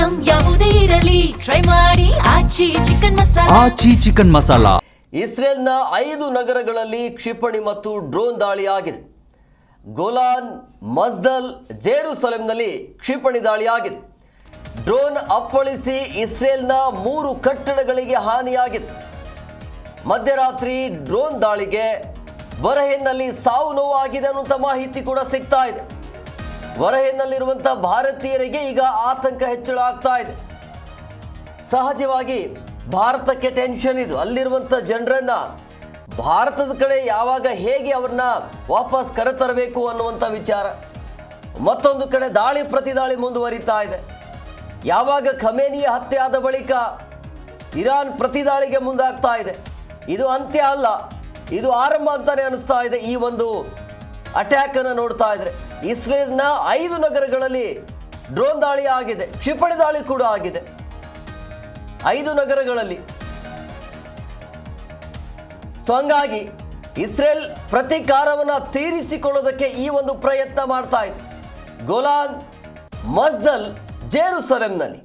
Item ಯಾವುದೇ ಇರಲಿ try ಮಾಡಿ ಆಚಿ ಚಿಕನ್ ಮಸಾಲಾ. ಇಸ್ರೇಲ್ನ 5 ನಗರಗಳಲ್ಲಿ ಕ್ಷಿಪಣಿ ಮತ್ತು ಡ್ರೋನ್ ದಾಳಿ ಆಗಿದೆ. ಗೋಲಾನ್, ಮಸ್ದಲ್, ಜೆರುಸಲೆಂನಲ್ಲಿ ಕ್ಷಿಪಣಿ ದಾಳಿ ಆಗಿದೆ. ಡ್ರೋನ್ ಅಪ್ಪಳಿಸಿ ಇಸ್ರೇಲ್ನ 3 ಕಟ್ಟಡಗಳಿಗೆ ಹಾನಿಯಾಗಿದೆ. ಮಧ್ಯರಾತ್ರಿ ಡ್ರೋನ್ ದಾಳಿಗೆ ಬಹರೇನ್ನಲ್ಲಿ ಸಾವು ನೋವು ಆಗಿದೆ ಅನ್ನುವಂಥ ಮಾಹಿತಿ ಕೂಡ ಸಿಗ್ತಾ ಇದೆ. ಬಹರೇನ್ನಲ್ಲಿರುವಂಥ ಭಾರತೀಯರಿಗೆ ಈಗ ಆತಂಕ ಹೆಚ್ಚಳ ಆಗ್ತಾ ಇದೆ. ಸಹಜವಾಗಿ ಭಾರತಕ್ಕೆ ಟೆನ್ಷನ್ ಇದು. ಅಲ್ಲಿರುವಂಥ ಜನರನ್ನ ಭಾರತದ ಕಡೆ ಯಾವಾಗ ಹೇಗೆ ಅವ್ರನ್ನ ವಾಪಸ್ ಕರೆತರಬೇಕು ಅನ್ನುವಂಥ ವಿಚಾರ. ಮತ್ತೊಂದು ಕಡೆ ದಾಳಿ ಪ್ರತಿದಾಳಿ ಮುಂದುವರಿತಾ ಇದೆ. ಯಾವಾಗ ಖಮೇನಿಯ ಹತ್ಯೆ ಆದ ಬಳಿಕ ಇರಾನ್ ಪ್ರತಿದಾಳಿಗೆ ಮುಂದಾಗ್ತಾ ಇದೆ. ಇದು ಅಂತ್ಯ ಅಲ್ಲ, ಇದು ಆರಂಭ ಅಂತಾನೆ ಅನಿಸ್ತಾ ಇದೆ. ಈ ಒಂದು ಅಟ್ಯಾಕ್ ಅನ್ನು ನೋಡ್ತಾ ಇದ್ರೆ ಇಸ್ರೇಲ್ನ 5 ನಗರಗಳಲ್ಲಿ ಡ್ರೋನ್ ದಾಳಿ ಆಗಿದೆ, ಕ್ಷಿಪಣಿ ದಾಳಿ ಕೂಡ ಆಗಿದೆ 5 ನಗರಗಳಲ್ಲಿ. ಸೊ ಹಂಗಾಗಿ ಇಸ್ರೇಲ್ ಪ್ರತೀಕಾರವನ್ನ ತೀರಿಸಿಕೊಳ್ಳೋದಕ್ಕೆ ಈ ಒಂದು ಪ್ರಯತ್ನ ಮಾಡ್ತಾ ಇದೆ. ಗೋಲಾನ್, ಮಸ್ದಲ್, ಜೆರುಸಲೆಂನಲ್ಲಿ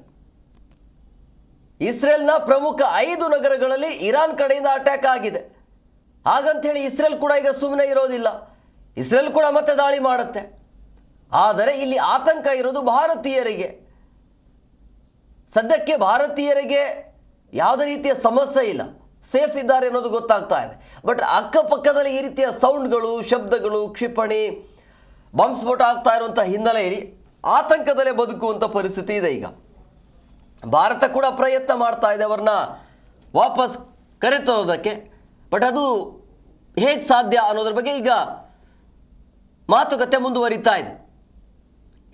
ಇಸ್ರೇಲ್ನ ಪ್ರಮುಖ 5 ನಗರಗಳಲ್ಲಿ ಇರಾನ್ ಕಡೆಯಿಂದ ಅಟ್ಯಾಕ್ ಆಗಿದೆ. ಹಾಗಂತೇಳಿ ಇಸ್ರೇಲ್ ಕೂಡ ಈಗ ಸುಮ್ಮನೆ ಇರೋದಿಲ್ಲ. ಇಸ್ರೇಲ್ ಕೂಡ ಮತ್ತೆ ದಾಳಿ ಮಾಡುತ್ತೆ. ಆದರೆ ಇಲ್ಲಿ ಆತಂಕ ಇರೋದು ಭಾರತೀಯರಿಗೆ. ಸದ್ಯಕ್ಕೆ ಭಾರತೀಯರಿಗೆ ಯಾವುದೇ ರೀತಿಯ ಸಮಸ್ಯೆ ಇಲ್ಲ, ಸೇಫ್ ಇದ್ದಾರೆ ಅನ್ನೋದು ಗೊತ್ತಾಗ್ತಾ ಇದೆ. ಬಟ್ ಅಕ್ಕಪಕ್ಕದಲ್ಲಿ ಈ ರೀತಿಯ ಸೌಂಡ್ಗಳು, ಶಬ್ದಗಳು, ಕ್ಷಿಪಣಿ, ಬಾಂಬ್ ಸ್ಫೋಟ ಆಗ್ತಾ ಇರುವಂಥ ಹಿನ್ನೆಲೆಯಲ್ಲಿ ಆತಂಕದಲ್ಲೇ ಬದುಕುವಂಥ ಪರಿಸ್ಥಿತಿ ಇದೆ. ಈಗ ಭಾರತ ಕೂಡ ಪ್ರಯತ್ನ ಮಾಡ್ತಾ ಇದೆ ಅವರನ್ನ ವಾಪಸ್ ಕರೆತರೋದಕ್ಕೆ. ಬಟ್ ಅದು ಹೇಗೆ ಸಾಧ್ಯ ಅನ್ನೋದ್ರ ಬಗ್ಗೆ ಈಗ ಮಾತುಕತೆ ಮುಂದುವರಿತಾ ಇದೆ.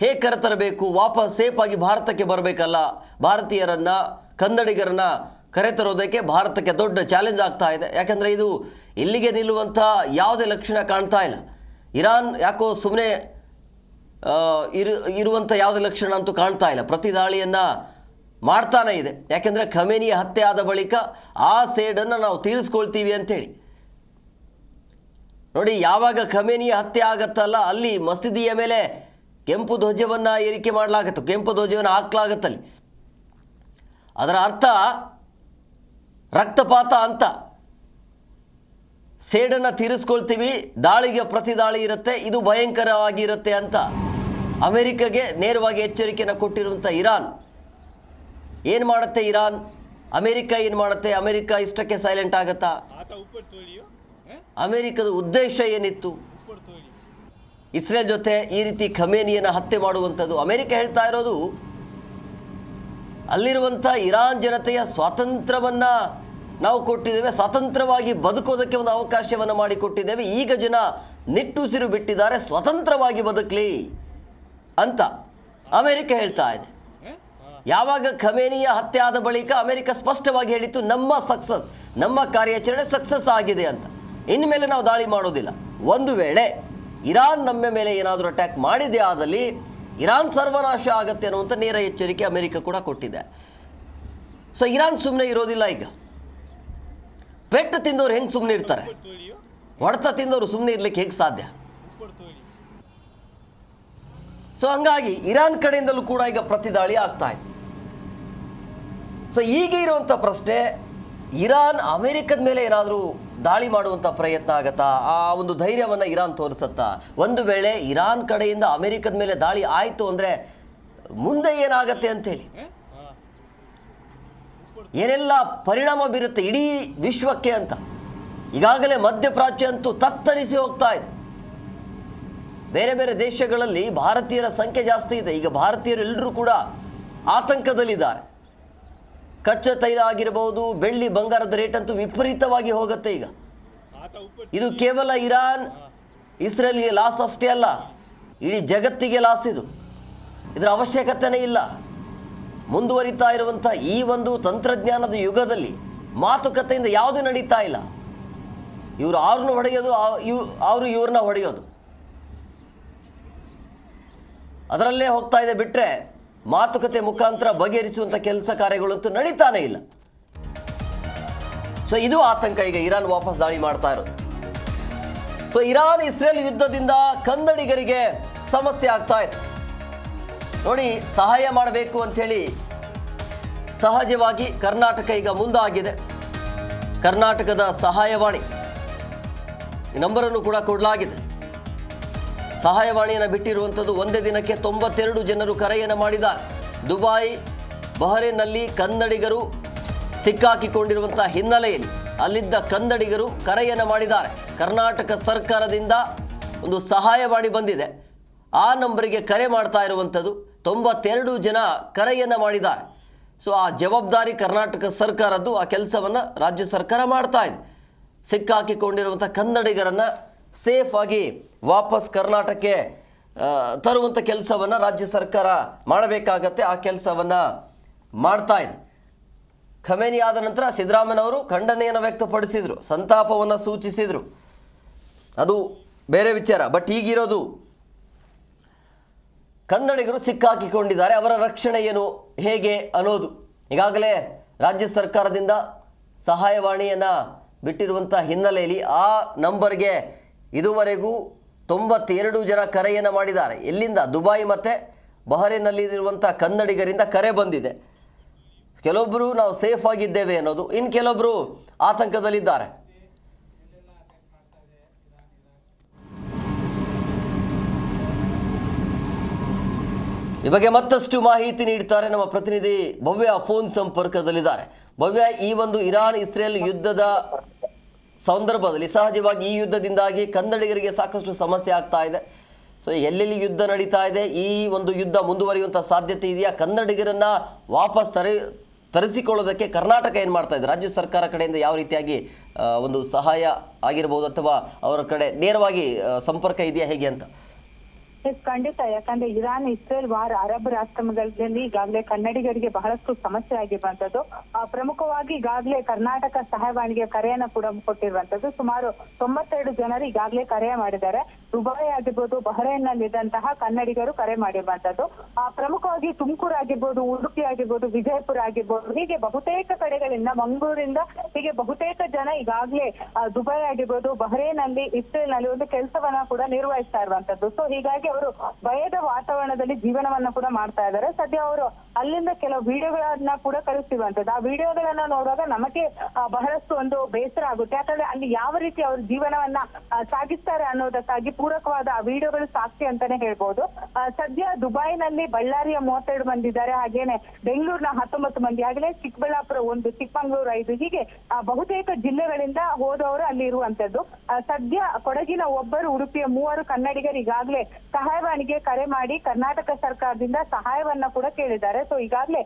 ಹೇಗೆ ಕರೆತರಬೇಕು, ವಾಪಸ್ ಸೇಫ್ ಆಗಿ ಭಾರತಕ್ಕೆ ಬರಬೇಕಲ್ಲ. ಭಾರತೀಯರನ್ನ, ಕನ್ನಡಿಗರನ್ನ ಕರೆತರೋದಕ್ಕೆ ಭಾರತಕ್ಕೆ ದೊಡ್ಡ ಚಾಲೆಂಜ್ ಆಗ್ತಾ ಇದೆ. ಯಾಕಂದರೆ ಇದು ಇಲ್ಲಿಗೆ ನಿಲ್ಲುವಂಥ ಯಾವುದೇ ಲಕ್ಷಣ ಕಾಣ್ತಾ ಇಲ್ಲ. ಇರಾನ್ ಯಾಕೋ ಸುಮ್ಮನೆ ಇರುವಂಥ ಯಾವುದೇ ಲಕ್ಷಣ ಅಂತೂ ಕಾಣ್ತಾ ಇಲ್ಲ. ಪ್ರತಿ ದಾಳಿಯನ್ನು ಮಾಡ್ತಾನೆ ಇದೆ. ಯಾಕೆಂದರೆ ಖಮೇನಿಯ ಹತ್ಯೆ ಆದ ಬಳಿಕ ಆ ಸೇಡನ್ನು ನಾವು ತೀರಿಸ್ಕೊಳ್ತೀವಿ ಅಂಥೇಳಿ. ನೋಡಿ, ಯಾವಾಗ ಖಮೇನಿಯ ಹತ್ಯೆ ಆಗತ್ತಲ್ಲ, ಅಲ್ಲಿ ಮಸೀದಿಯ ಮೇಲೆ ಕೆಂಪು ಧ್ವಜವನ್ನು ಏರಿಕೆ ಮಾಡಲಾಗತ್ತೆ, ಕೆಂಪು ಧ್ವಜವನ್ನು ಹಾಕಲಾಗತ್ತಲ್ಲಿ. ಅದರ ಅರ್ಥ ರಕ್ತಪಾತ ಅಂತ. ಸೇಡನ್ನು ತೀರಿಸ್ಕೊಳ್ತೀವಿ, ದಾಳಿಗೆ ಪ್ರತಿ ದಾಳಿ ಇರುತ್ತೆ, ಇದು ಭಯಂಕರವಾಗಿರುತ್ತೆ ಅಂತ ಅಮೆರಿಕಗೆ ನೇರವಾಗಿ ಎಚ್ಚರಿಕೆಯನ್ನು ಕೊಟ್ಟಿರುವಂಥ ಇರಾನ್ ಏನು ಮಾಡುತ್ತೆ? ಇರಾನ್ ಅಮೆರಿಕ ಏನು ಮಾಡುತ್ತೆ? ಅಮೆರಿಕ ಇಷ್ಟಕ್ಕೆ ಸೈಲೆಂಟ್ ಆಗತ್ತಾ? ಅಮೆರಿಕದ ಉದ್ದೇಶ ಏನಿತ್ತು? ಇಸ್ರೇಲ್ ಜೊತೆ ಈ ರೀತಿ ಖಮೇನಿಯನ್ನು ಹತ್ಯೆ ಮಾಡುವಂಥದ್ದು. ಅಮೆರಿಕ ಹೇಳ್ತಾ ಇರೋದು ಅಲ್ಲಿರುವಂಥ ಇರಾನ್ ಜನತೆಯ ಸ್ವಾತಂತ್ರ್ಯವನ್ನು ನಾವು ಕೊಟ್ಟಿದ್ದೇವೆ, ಸ್ವತಂತ್ರವಾಗಿ ಬದುಕೋದಕ್ಕೆ ಒಂದು ಅವಕಾಶವನ್ನು ಮಾಡಿಕೊಟ್ಟಿದ್ದೇವೆ, ಈಗ ಜನ ನಿಟ್ಟುಸಿರು ಬಿಟ್ಟಿದ್ದಾರೆ, ಸ್ವತಂತ್ರವಾಗಿ ಬದುಕಲಿ ಅಂತ ಅಮೆರಿಕ ಹೇಳ್ತಾ ಇದೆ. ಯಾವಾಗ ಖಮೇನಿಯ ಹತ್ಯೆ ಆದ ಬಳಿಕ ಅಮೆರಿಕ ಸ್ಪಷ್ಟವಾಗಿ ಹೇಳಿತ್ತು, ನಮ್ಮ ಸಕ್ಸಸ್, ನಮ್ಮ ಕಾರ್ಯಾಚರಣೆ ಸಕ್ಸಸ್ ಆಗಿದೆ ಅಂತ. ಇನ್ಮೇಲೆ ನಾವು ದಾಳಿ ಮಾಡೋದಿಲ್ಲ. ಒಂದು ವೇಳೆ ಇರಾನ್ ನಮ್ಮ ಮೇಲೆ ಏನಾದರೂ ಅಟ್ಯಾಕ್ ಮಾಡಿದೆ ಆದಲ್ಲಿ ಇರಾನ್ ಸರ್ವನಾಶ ಆಗತ್ತೆ ಅನ್ನುವಂಥ ನೇರ ಎಚ್ಚರಿಕೆ ಅಮೆರಿಕ ಕೂಡ ಕೊಟ್ಟಿದೆ. ಸೊ ಇರಾನ್ ಸುಮ್ಮನೆ ಇರೋದಿಲ್ಲ. ಈಗ ಪೆಟ್ಟು ತಿಂದವರು ಹೆಂಗೆ ಸುಮ್ಮನೆ ಇರ್ತಾರೆ? ಹೊಡೆತ ತಿಂದವರು ಸುಮ್ಮನೆ ಇರ್ಲಿಕ್ಕೆ ಹೇಗೆ ಸಾಧ್ಯ? ಸೊ ಹಂಗಾಗಿ ಇರಾನ್ ಕಡೆಯಿಂದಲೂ ಕೂಡ ಈಗ ಪ್ರತಿದಾಳಿ ಆಗ್ತಾ ಇದೆ. ಸೊ ಈಗ ಇರುವಂಥ ಪ್ರಶ್ನೆ, ಇರಾನ್ ಅಮೆರಿಕದ ಮೇಲೆ ಏನಾದರೂ ದಾಳಿ ಮಾಡುವಂಥ ಪ್ರಯತ್ನ ಆಗತ್ತಾ? ಆ ಒಂದು ಧೈರ್ಯವನ್ನು ಇರಾನ್ ತೋರಿಸತ್ತಾ? ಒಂದು ವೇಳೆ ಇರಾನ್ ಕಡೆಯಿಂದ ಅಮೆರಿಕದ ಮೇಲೆ ದಾಳಿ ಆಯಿತು ಅಂದರೆ ಮುಂದೆ ಏನಾಗತ್ತೆ ಅಂತೇಳಿ, ಏನೆಲ್ಲ ಪರಿಣಾಮ ಬೀರುತ್ತೆ ಇಡೀ ವಿಶ್ವಕ್ಕೆ ಅಂತ. ಈಗಾಗಲೇ ಮಧ್ಯಪ್ರಾಚ್ಯ ಅಂತೂ ತತ್ತರಿಸಿ ಹೋಗ್ತಾ ಇದೆ. ಬೇರೆ ಬೇರೆ ದೇಶಗಳಲ್ಲಿ ಭಾರತೀಯರ ಸಂಖ್ಯೆ ಜಾಸ್ತಿ ಇದೆ. ಈಗ ಭಾರತೀಯರು ಎಲ್ಲರೂ ಕೂಡ ಆತಂಕದಲ್ಲಿದ್ದಾರೆ. ಕಚ್ಚಾ ತೈಲ ಆಗಿರಬಹುದು, ಬೆಳ್ಳಿ ಬಂಗಾರದ ರೇಟ್ ಅಂತೂ ವಿಪರೀತವಾಗಿ ಹೋಗುತ್ತೆ. ಈಗ ಇದು ಕೇವಲ ಇರಾನ್ ಇಸ್ರೇಲ್ಗೆ ಲಾಸ್ ಅಷ್ಟೇ ಅಲ್ಲ, ಇಡೀ ಜಗತ್ತಿಗೆ ಲಾಸ್. ಇದರ ಅವಶ್ಯಕತೆನೇ ಇಲ್ಲ. ಮುಂದುವರಿತಾ ಇರುವಂಥ ಈ ಒಂದು ತಂತ್ರಜ್ಞಾನದ ಯುಗದಲ್ಲಿ ಮಾತುಕತೆಯಿಂದ ಯಾವುದೂ ನಡೀತಾ ಇಲ್ಲ. ಇವರು ಅವ್ರನ್ನ ಹೊಡೆಯೋದು, ಅವರು ಇವ್ರನ್ನ ಹೊಡೆಯೋದು, ಅದರಲ್ಲೇ ಹೋಗ್ತಾ ಇದೆ. ಬಿಟ್ಟರೆ ಮಾತುಕತೆ ಮುಖಾಂತರ ಬಗೆಹರಿಸುವಂಥ ಕೆಲಸ ಕಾರ್ಯಗಳಂತೂ ನಡೀತಾನೆ ಇಲ್ಲ. ಸೊ ಇದು ಆತಂಕ. ಈಗ ಇರಾನ್ ವಾಪಸ್ ದಾಳಿ ಮಾಡ್ತಾ ಇರೋದು. ಸೊ ಇರಾನ್ ಇಸ್ರೇಲ್ ಯುದ್ಧದಿಂದ ಕನ್ನಡಿಗರಿಗೆ ಸಮಸ್ಯೆ ಆಗ್ತಾ ಇದೆ. ನೋಡಿ, ಸಹಾಯ ಮಾಡಬೇಕು ಅಂಥೇಳಿ ಸಹಜವಾಗಿ ಕರ್ನಾಟಕ ಈಗ ಮುಂದಾಗಿದೆ. ಕರ್ನಾಟಕದ ಸಹಾಯವಾಣಿ ಈ ನಂಬರನ್ನು ಕೂಡ ಕೊಡಲಾಗಿದೆ. ಸಹಾಯವಾಣಿಯನ್ನು ಬಿಟ್ಟಿರುವಂಥದ್ದು ಒಂದೇ ದಿನಕ್ಕೆ 92 ಜನರು ಕರೆಯನ್ನು ಮಾಡಿದ್ದಾರೆ. ದುಬೈ, ಬಹರೇನ್ನಲ್ಲಿ ಕನ್ನಡಿಗರು ಸಿಕ್ಕಾಕಿಕೊಂಡಿರುವಂಥ ಹಿನ್ನೆಲೆಯಲ್ಲಿ ಅಲ್ಲಿದ್ದ ಕನ್ನಡಿಗರು ಕರೆಯನ್ನು ಮಾಡಿದ್ದಾರೆ. ಕರ್ನಾಟಕ ಸರ್ಕಾರದಿಂದ ಒಂದು ಸಹಾಯವಾಣಿ ಬಂದಿದೆ. ಆ ನಂಬರಿಗೆ ಕರೆ ಮಾಡ್ತಾ ಇರುವಂಥದ್ದು 92 ಜನ ಕರೆಯನ್ನು ಮಾಡಿದ್ದಾರೆ. ಸೊ ಆ ಜವಾಬ್ದಾರಿ ಕರ್ನಾಟಕ ಸರ್ಕಾರದ್ದು. ಆ ಕೆಲಸವನ್ನು ರಾಜ್ಯ ಸರ್ಕಾರ ಮಾಡ್ತಾ ಇದೆ. ಸಿಕ್ಕಾಕಿಕೊಂಡಿರುವಂಥ ಕನ್ನಡಿಗರನ್ನು ಸೇಫ್ ಆಗಿ ವಾಪಸ್ ಕರ್ನಾಟಕಕ್ಕೆ ತರುವಂಥ ಕೆಲಸವನ್ನು ರಾಜ್ಯ ಸರ್ಕಾರ ಮಾಡಬೇಕಾಗತ್ತೆ. ಆ ಕೆಲಸವನ್ನು ಮಾಡ್ತಾ ಇದೆ. ಖಮೇನಿ ಆದ ನಂತರ ಸಿದ್ದರಾಮಯ್ಯನವರು ಖಂಡನೆಯನ್ನು ವ್ಯಕ್ತಪಡಿಸಿದರು, ಸಂತಾಪವನ್ನು ಸೂಚಿಸಿದರು. ಅದು ಬೇರೆ ವಿಚಾರ. ಬಟ್ ಈಗಿರೋದು ಕನ್ನಡಿಗರು ಸಿಕ್ಕಾಕಿಕೊಂಡಿದ್ದಾರೆ. ಅವರ ರಕ್ಷಣೆ ಏನು, ಹೇಗೆ ಅನ್ನೋದು. ಈಗಾಗಲೇ ರಾಜ್ಯ ಸರ್ಕಾರದಿಂದ ಸಹಾಯವಾಣಿಯನ್ನು ಬಿಟ್ಟಿರುವಂಥ ಹಿನ್ನೆಲೆಯಲ್ಲಿ ಆ ನಂಬರ್ಗೆ ಇದುವರೆಗೂ 92 ಜನ ಕರೆಯನ್ನು ಮಾಡಿದ್ದಾರೆ. ಎಲ್ಲಿಂದ? ದುಬೈ ಮತ್ತು ಬಹರೇನ್ನಲ್ಲಿರುವಂಥ ಕನ್ನಡಿಗರಿಂದ ಕರೆ ಬಂದಿದೆ. ಕೆಲವೊಬ್ಬರು ನಾವು ಸೇಫ್ ಆಗಿದ್ದೇವೆ ಅನ್ನೋದು, ಇನ್ನು ಕೆಲವೊಬ್ಬರು ಆತಂಕದಲ್ಲಿದ್ದಾರೆ. ಈ ಬಗ್ಗೆ ಮತ್ತಷ್ಟು ಮಾಹಿತಿ ನೀಡ್ತಾರೆ ನಮ್ಮ ಪ್ರತಿನಿಧಿ ಭವ್ಯ. ಫೋನ್ ಸಂಪರ್ಕದಲ್ಲಿದ್ದಾರೆ. ಭವ್ಯ, ಈ ಒಂದು ಇರಾನ್ ಇಸ್ರೇಲ್ ಯುದ್ಧದ ಸಂದರ್ಭದಲ್ಲಿ ಸಹಜವಾಗಿ ಈ ಯುದ್ಧದಿಂದಾಗಿ ಕನ್ನಡಿಗರಿಗೆ ಸಾಕಷ್ಟು ಸಮಸ್ಯೆ ಆಗ್ತಾ ಇದೆ. ಸೊ ಎಲ್ಲೆಲ್ಲಿ ಯುದ್ಧ ನಡೀತಾ ಇದೆ, ಈ ಒಂದು ಯುದ್ಧ ಮುಂದುವರಿಯುವಂಥ ಸಾಧ್ಯತೆ ಇದೆಯಾ? ಕನ್ನಡಿಗರನ್ನು ವಾಪಸ್ ತರಿಸಿಕೊಳ್ಳೋದಕ್ಕೆ ಕರ್ನಾಟಕ ಏನು ಮಾಡ್ತಾ ಇದೆ? ರಾಜ್ಯ ಸರ್ಕಾರ ಕಡೆಯಿಂದ ಯಾವ ರೀತಿಯಾಗಿ ಒಂದು ಸಹಾಯ ಆಗಿರ್ಬೋದು ಅಥವಾ ಅವರ ಕಡೆ ನೇರವಾಗಿ ಸಂಪರ್ಕ ಇದೆಯಾ, ಹೇಗೆ ಅಂತ? ಖಂಡಿತ. ಯಾಕಂದ್ರೆ ಇರಾನ್ ಇಸ್ರೇಲ್ ವಾರ್ ಅರಬ್ ರಾಷ್ಟ್ರಗಳಲ್ಲಿ ಈಗಾಗಲೇ ಕನ್ನಡಿಗರಿಗೆ ಬಹಳಷ್ಟು ಸಮಸ್ಯೆ ಆಗಿರುವಂತದ್ದು. ಪ್ರಮುಖವಾಗಿ ಈಗಾಗಲೇ ಕರ್ನಾಟಕ ಸಹಾಯವಾಣಿಗೆ ಕರೆಯನ್ನ ಕೂಡ ಕೊಟ್ಟಿರುವಂತದ್ದು. ಸುಮಾರು 92 ಜನರು ಈಗಾಗಲೇ ಕರೆ ಮಾಡಿದ್ದಾರೆ. ದುಬೈ ಆಗಿರ್ಬೋದು, ಬಹರೇನ್ನಲ್ಲಿದ್ದಂತಹ ಕನ್ನಡಿಗರು ಕರೆ ಮಾಡಿರುವಂತದ್ದು. ಪ್ರಮುಖವಾಗಿ ತುಮಕೂರು ಆಗಿರ್ಬೋದು, ಉಡುಪಿ ಆಗಿರ್ಬೋದು, ವಿಜಯಪುರ ಆಗಿರ್ಬೋದು, ಹೀಗೆ ಬಹುತೇಕ ಕಡೆಗಳಿಂದ, ಮಂಗಳೂರಿಂದ ಹೀಗೆ ಬಹುತೇಕ ಜನ ಈಗಾಗಲೇ ದುಬೈ ಆಗಿರ್ಬೋದು, ಬಹರೇನ್ನಲ್ಲಿ, ಇಸ್ರೇಲ್ ನಲ್ಲಿ ಒಂದು ಕೆಲಸವನ್ನ ಕೂಡ ನಿರ್ವಹಿಸ್ತಾ ಇರುವಂತದ್ದು. ಸೊ ಹೀಗಾಗಿ ಅವರು ಭಯದ ವಾತಾವರಣದಲ್ಲಿ ಜೀವನವನ್ನ ಕೂಡ ಮಾಡ್ತಾ ಇದ್ದಾರೆ. ಸದ್ಯ ಅವರು ಅಲ್ಲಿಂದ ಕೆಲವು ವಿಡಿಯೋಗಳನ್ನ ಕೂಡ ಕಳಿಸಿರುವಂತದ್ದು. ಆ ವಿಡಿಯೋಗಳನ್ನ ನೋಡುವಾಗ ನಮಗೆ ಬಹಳಷ್ಟು ಒಂದು ಬೇಸರ ಆಗುತ್ತೆ. ಯಾಕಂದ್ರೆ ಅಲ್ಲಿ ಯಾವ ರೀತಿ ಅವ್ರ ಜೀವನವನ್ನ ಸಾಗಿಸ್ತಾರೆ ಅನ್ನೋದಕ್ಕಾಗಿ ಪೂರಕವಾದ ಆ ವಿಡಿಯೋಗಳು ಸಾಕ್ಷಿ ಅಂತಾನೆ ಹೇಳ್ಬೋದು. ಸದ್ಯ ದುಬೈನಲ್ಲಿ ಬಳ್ಳಾರಿಯ 32 ಮಂದಿ ಇದ್ದಾರೆ. ಹಾಗೇನೆ ಬೆಂಗಳೂರಿನ 19 ಮಂದಿ, ಹಾಗೇನೆ ಚಿಕ್ಕಬಳ್ಳಾಪುರ 1, ಚಿಕ್ಕಮಂಗ್ಳೂರು 5, ಹೀಗೆ ಬಹುತೇಕ ಜಿಲ್ಲೆಗಳಿಂದ ಹೋದವರು ಅಲ್ಲಿ ಇರುವಂತದ್ದು. ಸದ್ಯ ಕೊಡಗಿನ 1, ಉಡುಪಿಯ 3 ಕನ್ನಡಿಗರು ಈಗಾಗಲೇ ಸಹಾಯವಾಣಿಗೆ ಕರೆ ಮಾಡಿ ಕರ್ನಾಟಕ ಸರ್ಕಾರದಿಂದ ಸಹಾಯವನ್ನ ಕೂಡ ಕೇಳಿದ್ದಾರೆ. ಸೊ ಈಗಾಗಲೇ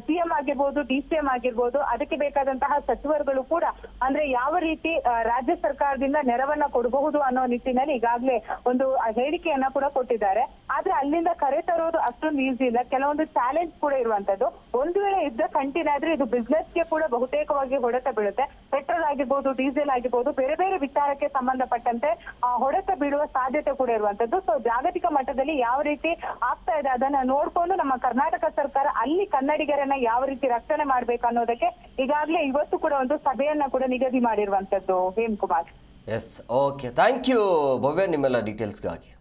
ಸಿಎಂ ಆಗಿರ್ಬೋದು, ಡಿಸಿಎಂ ಆಗಿರ್ಬೋದು, ಅದಕ್ಕೆ ಬೇಕಾದಂತಹ ಸಚಿವರುಗಳು ಕೂಡ ಅಂದ್ರೆ ಯಾವ ರೀತಿ ರಾಜ್ಯ ಸರ್ಕಾರದಿಂದ ನೆರವನ್ನ ಕೊಡಬಹುದು ಅನ್ನೋ ನಿಟ್ಟಿನಲ್ಲಿ ಈಗಾಗಲೇ ಒಂದು ಹೇಳಿಕೆಯನ್ನ ಕೂಡ ಕೊಟ್ಟಿದ್ದಾರೆ. ಆದ್ರೆ ಅಲ್ಲಿಂದ ಕರೆ ತರೋದು ಅಷ್ಟೊಂದು ಈಸಿ ಇಲ್ಲ. ಕೆಲವೊಂದು ಚಾಲೆಂಜ್ ಕೂಡ ಇರುವಂತದ್ದು. ಒಂದು ವೇಳೆ ಯುದ್ಧ ಕಂಟಿನ್ಯೂ ಆದ್ರೆ ಇದು ಬಿಸ್ನೆಸ್ಗೆ ಕೂಡ ಬಹುತೇಕವಾಗಿ ಹೊಡೆತ ಬೀಳುತ್ತೆ. ಪೆಟ್ರೋಲ್ ಆಗಿರ್ಬೋದು, ಡೀಸೆಲ್ ಆಗಿರ್ಬೋದು, ಬೇರೆ ಬೇರೆ ವಿಚಾರಕ್ಕೆ ಸಂಬಂಧಪಟ್ಟಂತೆ ಹೊಡೆತ ಬೀಳುವ ಸಾಧ್ಯತೆ ಕೂಡ ಇರುವಂತದ್ದು. ಸೊ ಜಾಗತಿಕ ಮಟ್ಟದಲ್ಲಿ ಯಾವ ರೀತಿ ಆಗ್ತಾ ಇದೆ ಅದನ್ನ ನೋಡ್ಕೊಂಡು ನಮ್ಮ ಕರ್ನಾಟಕ ಸರ್ಕಾರ ಅಲ್ಲಿ ಕನ್ನಡಿಗರನ್ನ ಯಾವ ರೀತಿ ರಕ್ಷಣೆ ಮಾಡ್ಬೇಕು ಅನ್ನೋದಕ್ಕೆ ಈಗಾಗಲೇ ಇವತ್ತು ಕೂಡ ಒಂದು ಸಭೆಯನ್ನ ಕೂಡ ನಿಗದಿ ಮಾಡಿರುವಂತದ್ದು. Hemakumar. Yes, okay, thank you Bhavya ನಿಮ್ಮೆಲ್ಲ ಡೀಟೇಲ್ಸ್ಗಾಗಿ.